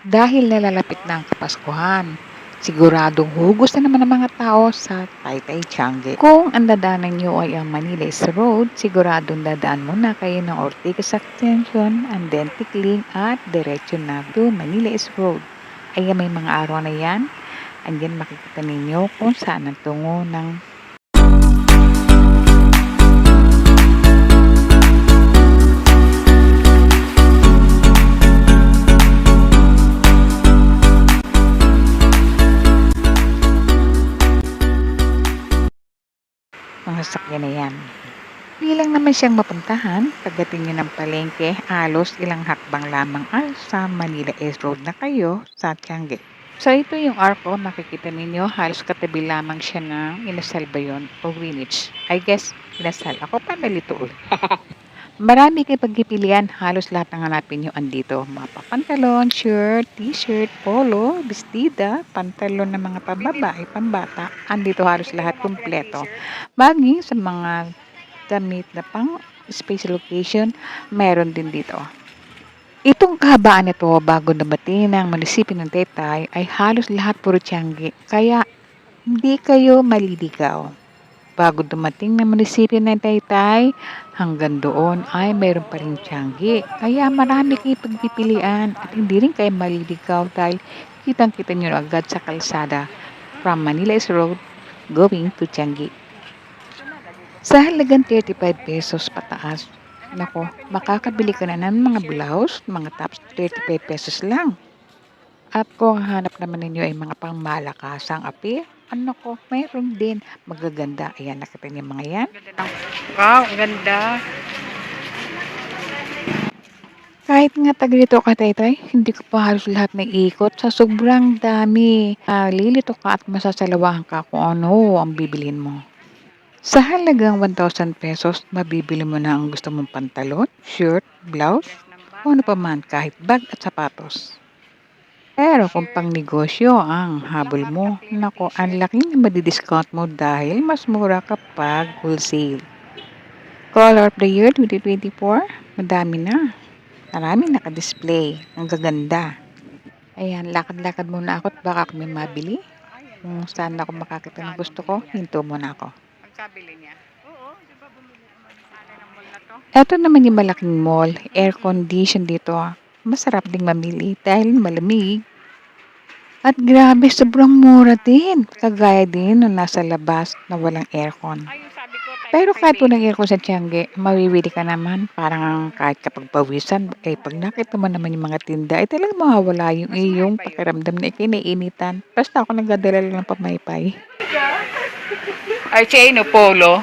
Dahil nalalapit na ang Kapaskuhan, siguradong hugos na naman ang mga tao sa Taytay Tiangge. Kung ang dadaanan nyo ay ang Manila East Road, siguradong dadaan muna kayo ng Ortigas Extension and then Tikling at diretso na to Manila East Road. Ay may mga araw na yan, andyan makikita ninyo kung saan ang tungo ng mga sasakyan na yan. Hindi lang naman siyang mapuntahan, pagdating nyo ng palengke, halos ilang hakbang lamang ay sa Manila East Road na kayo sa Tiangge. So ito yung arco, makikita ninyo, halos katabi lamang siya ng Inasal ba yun o Greenwich. I guess, Inasal. Ako pa nalito ulit. Marami kayo pagpipilian, halos lahat ng hanapin nyo andito. Mga pantalon, shirt, t-shirt, polo, bestida, pantalon ng mga pambabae, pambata, andito halos lahat kumpleto. Baging sa mga damit na pang special occasion, meron din dito. Itong kahabaan nito bago dumating ng munisipyo ng Taytay ay halos lahat puro Tiangge, kaya hindi kayo maliligaw. Bago dumating ng munisipyo ng Taytay, hanggang doon ay mayroon pa rin Tiangge. Kaya marami kayong pagpipilian at hindi rin kayo maliligaw dahil kitang-kita nyo agad sa kalsada from Manila East Road going to Tiangge. Sa halagang 35 pesos pataas, nako, makakabili ka na ng mga blouse, mga tops, 35 pesos lang. At kung hanap naman ninyo ay mga pangmalakasang api, ano ko, mayroon din magaganda. Ayan, nakita niyo mga yan. Wow, ang ganda. Kahit nga tagrito ka, Taytay, hindi ko pa halos lahat naiikot sa sobrang dami. Lilito ka at masasalawahan ka kung ano ang bibilin mo. Sa halagang 1,000 pesos, mabibili mo na ang gusto mong pantalon, shirt, blouse, o ano pa man kahit bag at sapatos. Pero kung pang negosyo ang habol mo, nako, ang laking madidiscount mo dahil mas mura kapag wholesale. Color of the year 2024, madami na. Marami naka-display. Ang gaganda. Ayan, lakad-lakad muna ako at baka kung may mabili. Kung saan ako makakita ng gusto ko, hinto muna ako. Pagkabili niya? Oo, di ba bumili naman ng mall na to? Ito naman yung malaking mall, air condition dito. Masarap ding mamili dahil malamig. At grabe, sobrang mura din. Kagaya din nung nasa labas na walang aircon. Pero kahit walang aircon sa Tiangge, mawiwili ka naman. Parang kahit kapag pawisan, pag nakita mo naman yung mga tinda, talagang mawawala yung iyong pakiramdam na ikinainitan. Basta ako nagdadala lang ng pamaypay. Ay, siya polo.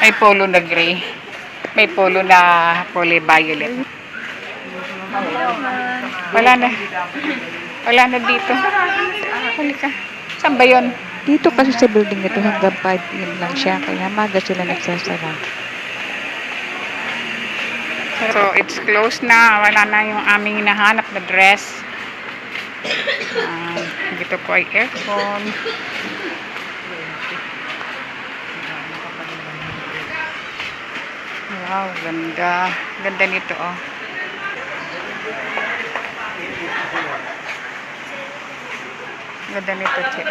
May polo na gray. May polo na kulay violet. Wala na. Wala na dito. Halika. Saan ba yun? Dito kasi sa building ito hanggang 5 p.m. lang siya. Kaya maga sila nagsasara. So, it's closed na. Wala na yung aming hinahanap na dress. Dito po ay aircon. Wow, ganda. Ganda nito, oh. Ganda nito, che.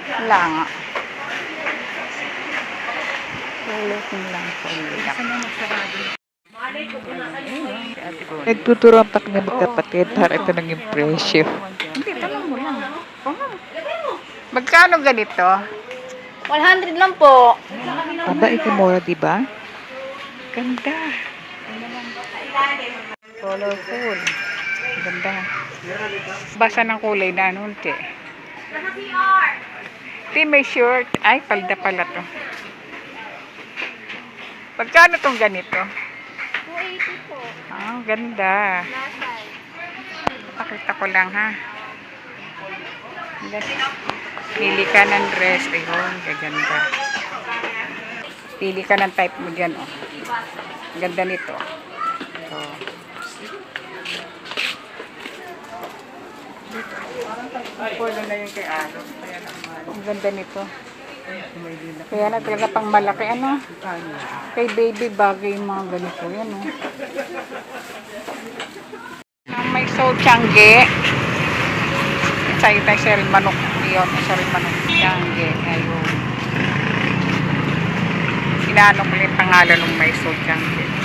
Wala nga. Ulitin lang po nila. Nagtuturo ang takna magkapatid para ito nang yung presyo. Hindi, tanong mo lang. Magkano ganito? 100 lang po. Aba, ikamura, diba? Ganda. Colorful. Ganda. Basa ng kulay na nun, che. Ito may shirt. Ay, palda pala to. Magkano tong ganito? 280 po. Ganda. Pakita ko lang, ha. Pili ka ng dress. Ayun, gaganda. Pili ka ng type mo dyan, oh. Ganda nito. So, polo na yung kay Alo. Ang ganda nito. Kaya na talaga pang malaki, ano? Kay baby bagay yung mga ganito. Yan, oh. Ang may sochangge. Tay sel manok. Yun, sel manok. Changge. Ayun. Inanong ulit pangalan ng may sochangge.